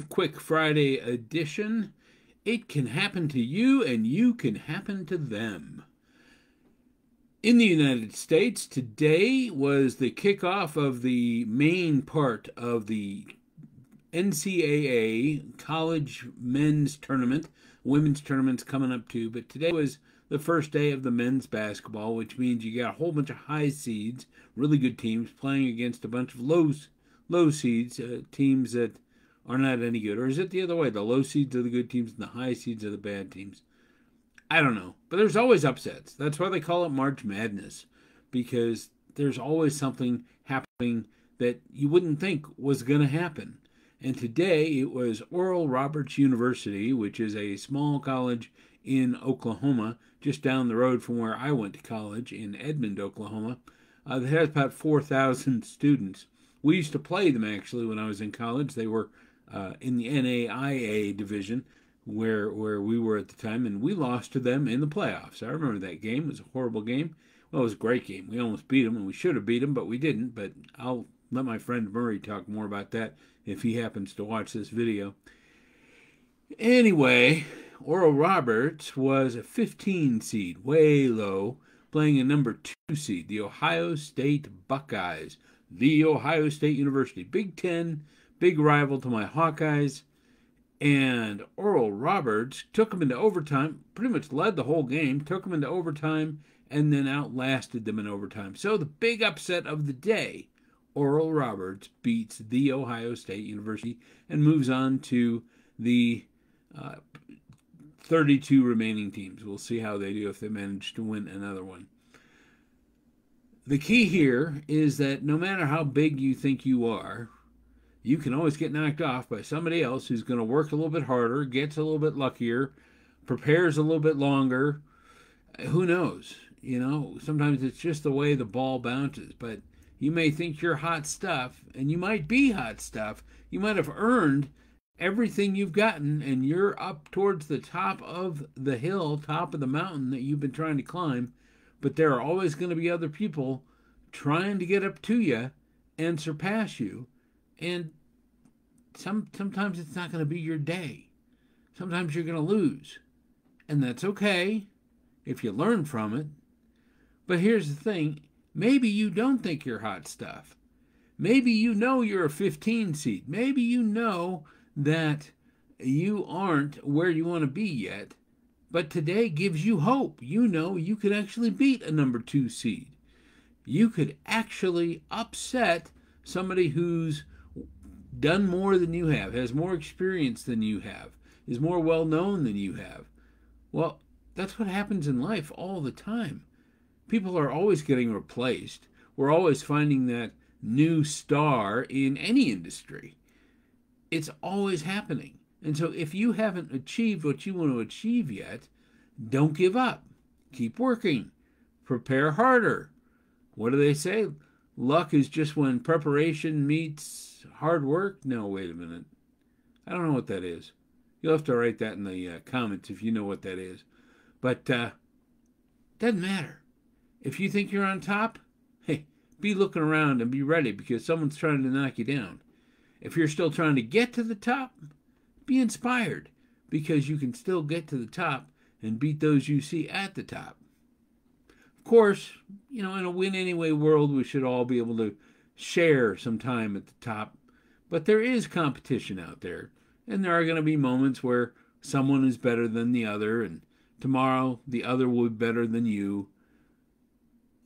Quick Friday edition. It can happen to you and you can happen to them. In the United States, today was the kickoff of the main part of the NCAA college men's tournament. Women's tournament's coming up too, but today was the first day of the men's basketball, which means you got a whole bunch of high seeds, really good teams, playing against a bunch of low seeds, teams that are not any good. Or is it the other way? The low seeds are the good teams and the high seeds are the bad teams. I don't know. But there's always upsets. That's why they call it March Madness, because there's always something happening that you wouldn't think was going to happen. And today it was Oral Roberts University, which is a small college in Oklahoma, just down the road from where I went to college in Edmond, Oklahoma. That has about 4,000 students. We used to play them actually when I was in college. They were in the NAIA division where we were at the time, and we lost to them in the playoffs. I remember that game. It was a horrible game. Well, it was a great game. We almost beat them, and we should have beat them, but we didn't. But I'll let my friend Murray talk more about that if he happens to watch this video. Anyway, Oral Roberts was a 15 seed, way low, playing a number 2 seed, the Ohio State Buckeyes, the Ohio State University. Big Ten, big rival to my Hawkeyes. And Oral Roberts took them into overtime, pretty much led the whole game, took them into overtime, and then outlasted them in overtime. So the big upset of the day, Oral Roberts beats the Ohio State University and moves on to the 32 remaining teams. We'll see how they do if they manage to win another one. The key here is that no matter how big you think you are, you can always get knocked off by somebody else who's going to work a little bit harder, gets a little bit luckier, prepares a little bit longer. Who knows? You know, sometimes it's just the way the ball bounces. But you may think you're hot stuff, and you might be hot stuff. You might have earned everything you've gotten, and you're up towards the top of the hill, top of the mountain that you've been trying to climb. But there are always going to be other people trying to get up to you and surpass you. And sometimes it's not going to be your day. Sometimes you're going to lose. And that's okay if you learn from it. But here's the thing. Maybe you don't think you're hot stuff. Maybe you know you're a 15 seed. Maybe you know that you aren't where you want to be yet. But today gives you hope. You know you could actually beat a number 2 seed. You could actually upset somebody who's done more than you have, has more experience than you have, is more well known than you have. Well, that's what happens in life all the time. People are always getting replaced. We're always finding that new star in any industry. It's always happening. And so if you haven't achieved what you want to achieve yet, don't give up. Keep working. Prepare harder. What do they say? Luck is just when preparation meets hard work? No, wait a minute. I don't know what that is. You'll have to write that in the comments if you know what that is. But doesn't matter. If you think you're on top, hey, be looking around and be ready because someone's trying to knock you down. If you're still trying to get to the top, be inspired because you can still get to the top and beat those you see at the top. Of course, you know, in a win-anyway world, we should all be able to share some time at the top. But there is competition out there. And there are going to be moments where someone is better than the other. And tomorrow, the other will be better than you.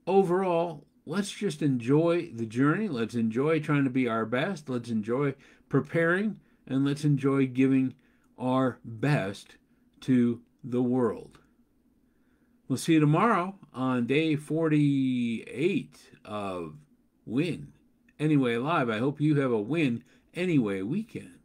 Overall, let's just enjoy the journey. Let's enjoy trying to be our best. Let's enjoy preparing. And let's enjoy giving our best to the world. We'll see you tomorrow on day 48 of Win Anyway Live. I hope you have a Win Anyway weekend.